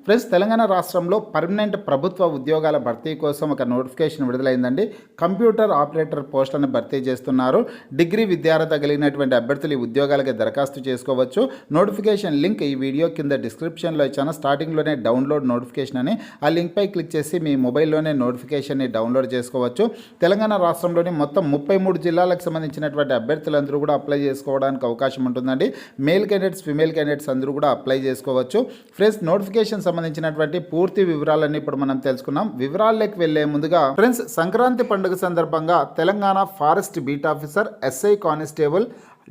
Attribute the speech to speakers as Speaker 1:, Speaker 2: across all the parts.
Speaker 1: Friends, Telangana రాష్ట్రంలో permanent ప్రభుత్వ ఉద్యోగాల భర్తీ కోసం ఒక నోటిఫికేషన్ విడుదలైందండి. కంప్యూటర్ ఆపరేటర్ పోస్టులను భర్తీ చేస్తున్నారు. డిగ్రీ విద్యార్హత కలిగినటువంటి అభ్యర్థులు ఈ ఉద్యోగాలకి దరఖాస్తు చేసుకోవచ్చు. నోటిఫికేషన్ లింక్ ఈ వీడియో కింద డిస్క్రిప్షన్లో ఇచ్చాను. స్టార్టింగ్లోనే డౌన్లోడ్ నోటిఫికేషన్ అని ఆ లింక్పై క్లిక్ చేసి మీ మొబైల్లోనే నోటిఫికేషన్ని డౌన్లోడ్ చేసుకోవచ్చు. తెలంగాణ రాష్ట్రంలోని మొత్తం 33 జిల్లాలకు సంబంధించినటువంటి అభ్యర్థులందరూ కూడా అప్లై చేసుకోవడానికి అవకాశం ఉంటుందండి. మేల్ క్యాండిడేట్స్, ఫిమేల్ క్యాండిడేట్స్ అందరూ కూడా అప్లై చేసుకోవచ్చు. ఫ్రెండ్స్, నోటిఫికేషన్ సంబంధించినటువంటి పూర్తి వివరాలన్నీ ఇప్పుడు మనం తెలుసుకున్నాం. వివరాల్లోకి వెళ్లే ముందుగా ఫ్రెండ్స్, సంక్రాంతి పండుగ సందర్భంగా Telangana forest beat officer, SI constable,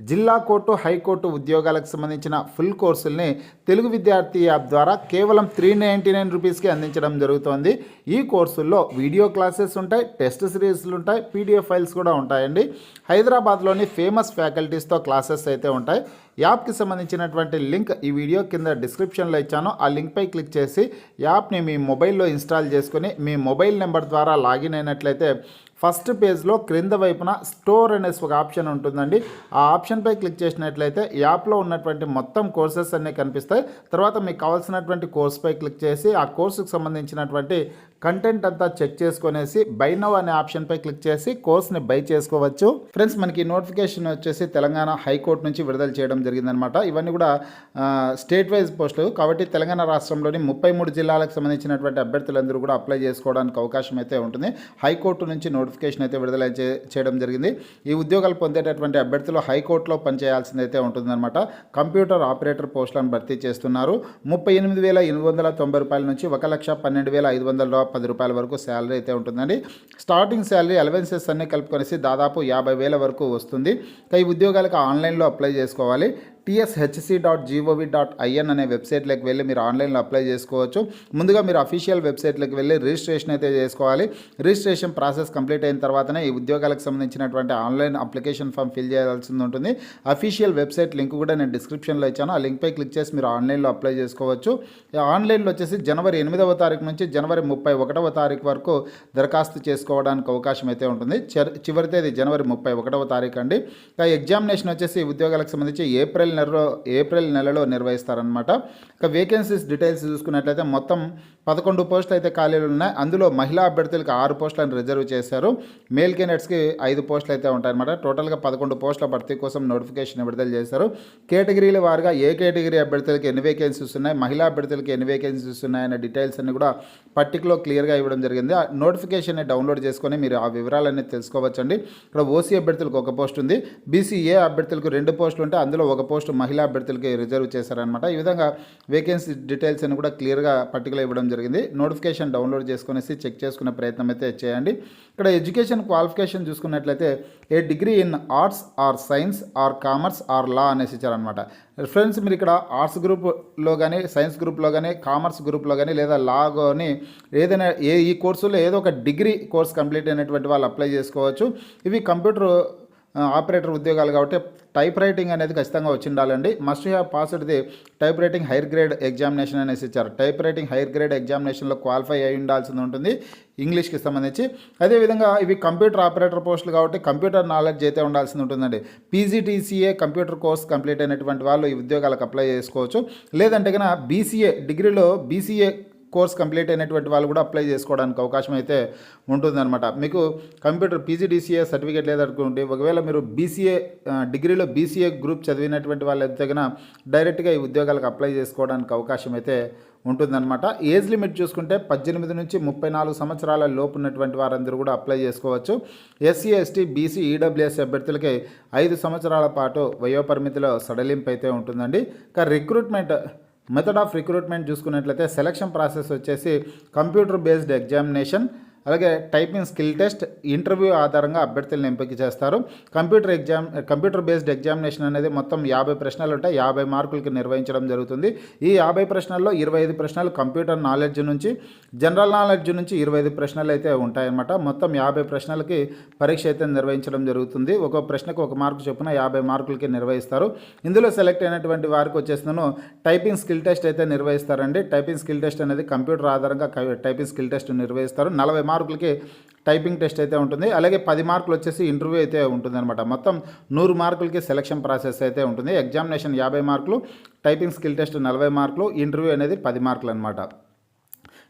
Speaker 1: జిల్లా కోర్టు, హైకోర్టు ఉద్యోగాలకు సంబంధించిన ఫుల్ కోర్సుల్ని తెలుగు విద్యార్థి యాప్ ద్వారా కేవలం 399 రూపీస్కి అందించడం జరుగుతోంది. ఈ కోర్సుల్లో వీడియో క్లాసెస్ ఉంటాయి, టెస్ట్ సిరీస్లు ఉంటాయి, పీడిఎఫ్ ఫైల్స్ కూడా ఉంటాయండి. హైదరాబాద్లోని ఫేమస్ ఫ్యాకల్టీస్తో క్లాసెస్ అయితే ఉంటాయి. యాప్కి సంబంధించినటువంటి లింక్ ఈ వీడియో కింద డిస్క్రిప్షన్లో ఇచ్చాను. ఆ లింక్పై క్లిక్ చేసి యాప్ని మీ మొబైల్లో ఇన్స్టాల్ చేసుకొని మీ మొబైల్ నెంబర్ ద్వారా లాగిన్ అయినట్లయితే ఫస్ట్ పేజ్లో క్రింద వైపున స్టోర్ అనేసి ఒక ఆప్షన్ ఉంటుందండి. ఆ ఆప్షన్పై క్లిక్ చేసినట్లయితే యాప్లో ఉన్నటువంటి మొత్తం కోర్సెస్ అన్నీ కనిపిస్తాయి. తర్వాత మీకు కావాల్సినటువంటి కోర్సుపై క్లిక్ చేసి ఆ కోర్సుకు సంబంధించినటువంటి కంటెంట్ అంతా చెక్ చేసుకునేసి బై నౌ అనే ఆప్షన్పై క్లిక్ చేసి కోర్స్ని బై చేసుకోవచ్చు. ఫ్రెండ్స్, మనకి నోటిఫికేషన్ వచ్చేసి తెలంగాణ హైకోర్టు నుంచి విడుదల చేయడం జరిగిందనమాట. ఇవన్నీ కూడా స్టేట్ వైజ్ పోస్టులు కాబట్టి తెలంగాణ రాష్ట్రంలోని 33 జిల్లాలకు సంబంధించినటువంటి అభ్యర్థులందరూ కూడా అప్లై చేసుకోవడానికి అవకాశం అయితే ఉంటుంది. హైకోర్టు నుంచి నోటిఫికేషన్ అయితే విడుదల చేయడం జరిగింది. ఈ ఉద్యోగాలు పొందేటటువంటి అభ్యర్థులు హైకోర్టులో పనిచేయాల్సిందైతే ఉంటుందన్నమాట. కంప్యూటర్ ఆపరేటర్ పోస్టులను భర్తీ చేస్తున్నారు. 38,890 రూపాయల నుంచి 1,12,510 రూపాయల వరకు శాలరీ అయితే ఉంటుందండి. స్టార్టింగ్ శాలరీ అలవెన్సెస్ అన్నీ కలుపుకొనేసి దాదాపు 50,000 వరకు వస్తుంది. ఈ ఉద్యోగాలకు ఆన్లైన్లో అప్లై చేసుకోవాలి. tshc.gov.in అనే వెబ్సైట్లోకి వెళ్ళి మీరు ఆన్లైన్లో అప్లై చేసుకోవచ్చు. ముందుగా మీరు అఫీషియల్ వెబ్సైట్లోకి వెళ్ళి రిజిస్ట్రేషన్ అయితే చేసుకోవాలి. రిజిస్ట్రేషన్ ప్రాసెస్ కంప్లీట్ అయిన తర్వాతనే ఈ ఉద్యోగాలకు సంబంధించినటువంటి ఆన్లైన్ అప్లికేషన్ ఫామ్ ఫిల్ చేయాల్సి ఉంటుంది. అఫీషియల్ వెబ్సైట్ లింక్ కూడా నేను డిస్క్రిప్షన్లో ఇచ్చాను. ఆ లింక్పై క్లిక్ చేసి మీరు ఆన్లైన్లో అప్లై చేసుకోవచ్చు. ఆన్లైన్లో వచ్చేసి జనవరి 8వ తారీఖు నుంచి జనవరి 31వ తారీఖు వరకు దరఖాస్తు చేసుకోవడానికి అవకాశం అయితే ఉంటుంది. చివరి తేదీ జనవరి 31వ తారీఖు అండి. ఎగ్జామినేషన్ వచ్చేసి ఈ ఉద్యోగాలకు సంబంధించి ఏప్రిల్ నెలలో నిర్వహిస్తారనమాట. ఇక వేకెన్సీస్ డీటెయిల్స్ చూసుకున్నట్లయితే మొత్తం 11 పోస్టులు అయితే ఖాళీలు ఉన్నాయి. అందులో మహిళా అభ్యర్థులకు 6 పోస్టులను రిజర్వ్ చేశారు. మేల్ క్యాండిడేట్స్కి 5 పోస్టులు అయితే ఉంటాయన్నమాట. టోటల్గా 11 పోస్టుల భర్తీ కోసం నోటిఫికేషన్ విడుదల చేశారు. కేటగిరీల వారుగా ఏ కేటగిరీ అభ్యర్థులకి ఎన్ని వేకెన్సీస్ ఉన్నాయి, మహిళా అభ్యర్థులకి ఎన్ని వేకెన్సీస్ ఉన్నాయనే డీటెయిల్స్ అన్ని కూడా పట్టికలో క్లియర్గా ఇవ్వడం జరిగింది. ఆ నోటిఫికేషన్ని డౌన్లోడ్ చేసుకొని మీరు ఆ వివరాలన్నీ తెలుసుకోవచ్చండి. ఇక్కడ ఓసీ అభ్యర్థులకు 1 పోస్ట్ ఉంది. బీసీఏ అభ్యర్థులకు 2 పోస్టులు ఉంటే అందులో 1 పోస్టు మహిళా అభ్యర్థులకి రిజర్వ్ చేశారనమాట. ఈ విధంగా వేకెన్సీ డీటెయిల్స్ అని కూడా క్లియర్గా పట్టికలో ఇవ్వడం జరిగింది. నోటిఫికేషన్ డౌన్లోడ్ చేసుకునేసి చెక్ చేసుకునే ప్రయత్నం అయితే చేయండి. ఇక్కడ ఎడ్యుకేషన్ క్వాలిఫికేషన్ చూసుకున్నట్లయితే a degree in arts or science or commerce or law అనేసి ఇచ్చారనమాట. ఫ్రెండ్స్, మీరు ఇక్కడ ఆర్ట్స్ గ్రూప్లో కానీ, సైన్స్ గ్రూప్లో కానీ, కామర్స్ గ్రూప్లో కానీ లేదా లా కానీ ఏదైనా ఈ కోర్సులో ఏదో ఒక డిగ్రీ కోర్స్ కంప్లీట్ అయినటువంటి వాళ్ళు అప్లై చేసుకోవచ్చు. ఇవి కంప్యూటర్ ఆపరేటర్ ఉద్యోగాలు కాబట్టి టైప్ రైటింగ్ అనేది ఖచ్చితంగా వచ్చి ఉండాలండి. Must have passed the type writing higher grade examination అనేసి ఇచ్చారు. టైప్ రైటింగ్ హైర్ గ్రేడ్ ఎగ్జామినేషన్లో క్వాలిఫై అయి ఉండాల్సి ఉంటుంది ఇంగ్లీష్కి సంబంధించి. అదేవిధంగా ఇవి కంప్యూటర్ ఆపరేటర్ పోస్టులు కాబట్టి కంప్యూటర్ నాలెడ్జ్ అయితే ఉండాల్సి ఉంటుందండి. పీజీటీసీఏ కంప్యూటర్ కోర్స్ కంప్లీట్ అయినటువంటి వాళ్ళు ఈ ఉద్యోగాలకు అప్లై చేసుకోవచ్చు. లేదంటే కన్నా బీసీఏ డిగ్రీలో బీసీఏ కోర్స్ కంప్లీట్ అయినటువంటి వాళ్ళు కూడా అప్లై చేసుకోవడానికి అవకాశం అయితే ఉంటుందన్నమాట. మీకు కంప్యూటర్ పీజీడీసీఏ సర్టిఫికేట్ లేదనుకోండి, ఒకవేళ మీరు బీసీఏ డిగ్రీలో బీసీఏ గ్రూప్ చదివినటువంటి వాళ్ళు అయితే కన్నా డైరెక్ట్గా ఈ ఉద్యోగాలకు అప్లై చేసుకోవడానికి అవకాశం అయితే ఉంటుందన్నమాట. ఏజ్ లిమిట్ చూసుకుంటే 18 నుంచి 34 సంవత్సరాల లోపు ఉన్నటువంటి వారందరూ కూడా అప్లై చేసుకోవచ్చు. ఎస్సీ, ఎస్టీ, బీసీ, ఈడబ్ల్యూఎస్ అభ్యర్థులకి 5 సంవత్సరాల పాటు వయోపరిమితిలో సడలింపు అయితే ఉంటుందండి. ఇక రిక్రూట్మెంట్ మెథడ్ ఆఫ్ రిక్రూట్మెంట్ చూసుకున్నట్లయితే సెలక్షన్ ప్రాసెస్ వచ్చేసి కంప్యూటర్ బేస్డ్ ఎగ్జామినేషన్, అలాగే టైపింగ్ స్కిల్ టెస్ట్, ఇంటర్వ్యూ ఆధారంగా అభ్యర్థులను ఎంపిక చేస్తారు. కంప్యూటర్ బేస్డ్ ఎగ్జామినేషన్ అనేది మొత్తం 50 ప్రశ్నలు ఉంటాయి. 50 మార్కులకి నిర్వహించడం జరుగుతుంది. ఈ 50 ప్రశ్నల్లో 25 ప్రశ్నలు కంప్యూటర్ నాలెడ్జ్ నుంచి, జనరల్ నాలెడ్జ్ నుంచి 25 ప్రశ్నలు అయితే ఉంటాయన్నమాట. మొత్తం 50 ప్రశ్నలకి పరీక్ష అయితే నిర్వహించడం జరుగుతుంది. ఒక ప్రశ్నకు 1 మార్కు చొప్పున 50 మార్కులకి నిర్వహిస్తారు. ఇందులో సెలెక్ట్ అయినటువంటి వారికి వచ్చేసినాను టైపింగ్ స్కిల్ టెస్ట్ అయితే నిర్వహిస్తారండి. టైపింగ్ స్కిల్ టెస్ట్ అనేది కంప్యూటర్ ఆధారంగా టైపింగ్ స్కిల్ టెస్ట్ నిర్వహిస్తారు. 40 మార్కులకి టైపింగ్ టెస్ట్ అయితే ఉంటుంది. అలాగే 10 మార్కులు వచ్చేసి ఇంటర్వ్యూ అయితే ఉంటుంది అనమాట. మొత్తం 100 మార్కులకి సెలక్షన్ ప్రాసెస్ అయితే ఉంటుంది. ఎగ్జామినేషన్ 50 మార్కులు, టైపింగ్ స్కిల్ టెస్ట్ 40 మార్కులు, ఇంటర్వ్యూ అనేది 10 మార్కులు అనమాట.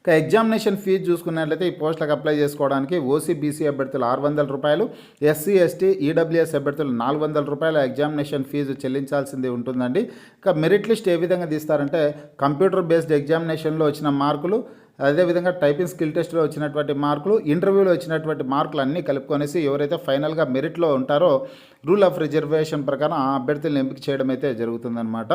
Speaker 1: ఇక ఎగ్జామినేషన్ ఫీజు చూసుకున్నట్లయితే ఈ పోస్టులకు అప్లై చేసుకోవడానికి ఓసీ బీసీ అభ్యర్థులు ₹600, ఎస్సీ ఎస్టీ ఈడబ్ల్యూఎస్ అభ్యర్థులు ₹400 ఎగ్జామినేషన్ ఫీజు చెల్లించాల్సింది ఉంటుందండి. ఇక మెరిట్ లిస్ట్ ఏ విధంగా తీస్తారంటే కంప్యూటర్ బేస్డ్ ఎగ్జామినేషన్లో వచ్చిన మార్కులు, అదేవిధంగా టైపింగ్ స్కిల్ టెస్ట్లో వచ్చినటువంటి మార్కులు, ఇంటర్వ్యూలో వచ్చినటువంటి మార్కులు అన్నీ కలుపుకొనేసి ఎవరైతే ఫైనల్గా మెరిట్లో ఉంటారో రూల్ ఆఫ్ రిజర్వేషన్ ప్రకారం ఆ అభ్యర్థులను ఎంపిక చేయడం అయితే జరుగుతుందన్నమాట.